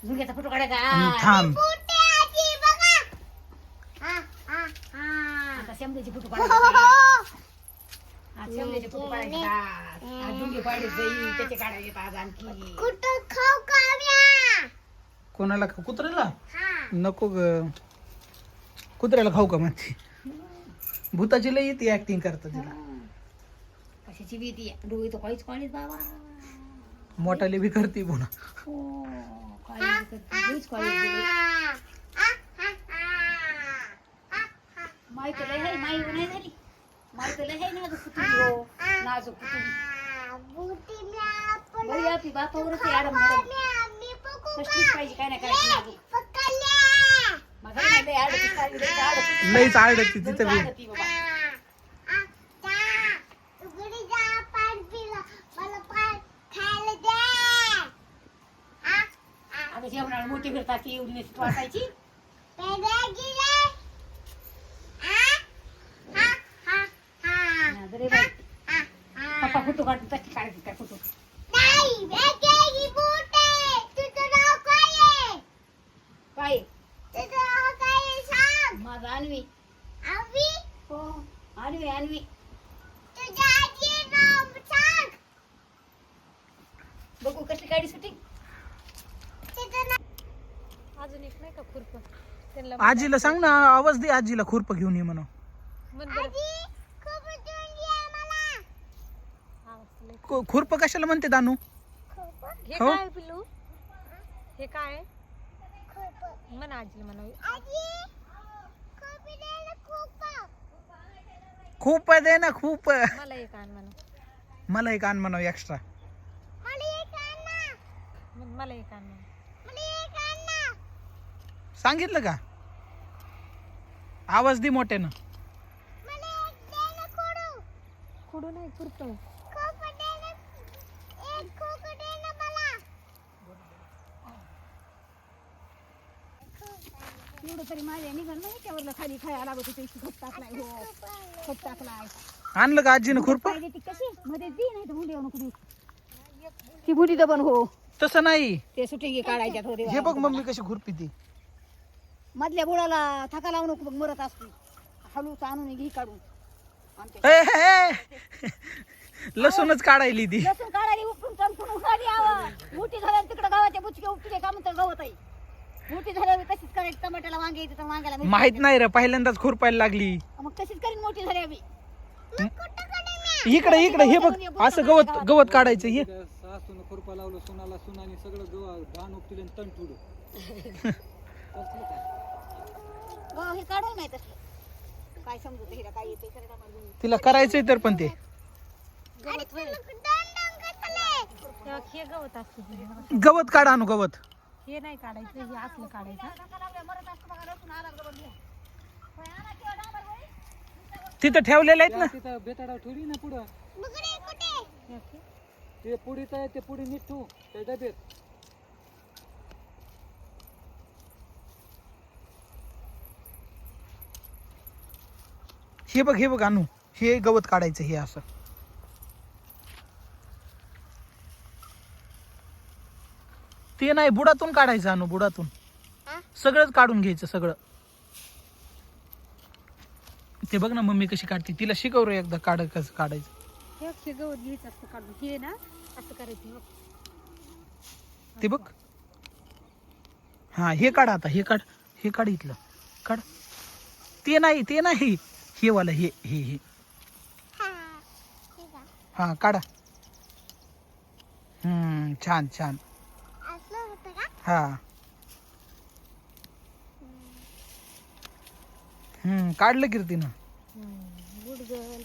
झुंग्याचा photo काढायचा थांब आता शेमल्याचे फोटो काढायचे शेमल्याचे फोटो काढायचे झुंगे पाडे जाई त्याचे काढायचे आज आणखी कोणाला कुत्र्याला नको ग कुत्र्याला खाऊ का म्हणते भूताची लई येते ऍक्टिंग करता तिला कशाची भीती डोळी तो काहीच काढीत बाबा मोठाले बी करते पुन्हा माहिती लय आहे माई नाही झाली माहिती लय आहे नाजूक कुठली नाजूक कुठली बरी आपली बापावरच आडम कष्टीच पाहिजे काय नाही करायचं लईच आडती तिथं बी आता जेवणाला मोठी करतात ती एवढी वाटायची पप्पा फोटो काढतो तशी काढायची काय फोटो काय माझा अन्वी हो अन्वी अन्वी बघू कसली गाडी सुटी अजून एक नाही का खुरप त्यांना आजीला सांग ना आवाज दे आजीला खुरप घेऊन ये म्हणून खुरप कशाला म्हणते दानू हे हो? काय पिल्लू हे काय म्हणा आजीला म्हणावी खूप दे ना खूप मला एक आण म्हणा मला एक आण म्हणावं एक्स्ट्रा मला एक आण म्हणा सांगितलं का आवाज दे मोठ्यानं खुडू नाही खुरप एवढं तरी माझ्या निघाल नाही त्यावरला खाली खायला लागत होते खत टाकलाय हो खत टाकलाय आणलं का आजीनं खुरप पाहिजे ती कशी मध्ये ती नाही तर मुली नको ती बुटी दबन हो तसं नाही ते सुटिंगी काढायच्यात हो हे बघ मम्मी कशी खुरपी ती मधल्या बुडाला थका लावून नको मग मरत असते हळूच आणून घी काढून लसूणच काढायली ती लसूण काढायला उपटून चमकून उखाडी यावं मोठी झाल्यावर तिकडे गावाच्या बुचके उपटले का म्हणतात गवत आहे मोठी झाल्यावर तशीच करायची टमाट्याला वांगे येते तर वांग्याला मिरची माहित नाही रे पहिल्यांदाच खुरपायला लागली मग तशीच करीन मोठी झाल्यावर इकडे इकडे हे बघ असं गवत गवत काढायचं हे सासून खुरपा लावलं सुनाला सुनानी सगळं धान उपटिले तण तुडं हे काढायला माहित असलं काय समजत हिला काय येते खरं आम्हाला तिला करायचंय तर पण ते हे गवत असते गवत काढ आणू गवत हे नाही काढायचं हे असलं काढायचं तिथं ठेवलेले आहेत ना तिथं बेताडा ठेवली ना पुढं ते पुढीच आहे ते पुढे नीट ठेवू त्या डब्यात हे बघ आणू हे गवत काढायचं हे असं ते नाही बुडातून काढायचं आणू बुडातून सगळंच काढून घ्यायचं सगळं ते बघ ना मम्मी कशी काढते तिला शिकव रे एकदा कसं काढायचं हे गवत घ्यायचं असतं काढून हे ना असं करायचं बघ. ते बघ हा हे काढ आता हे काढ इथलं काढ ते नाही हे वाला हे हे हे हा काढा छान छान हा हम्म, काढलं कीर्तीनं गुड गर्ल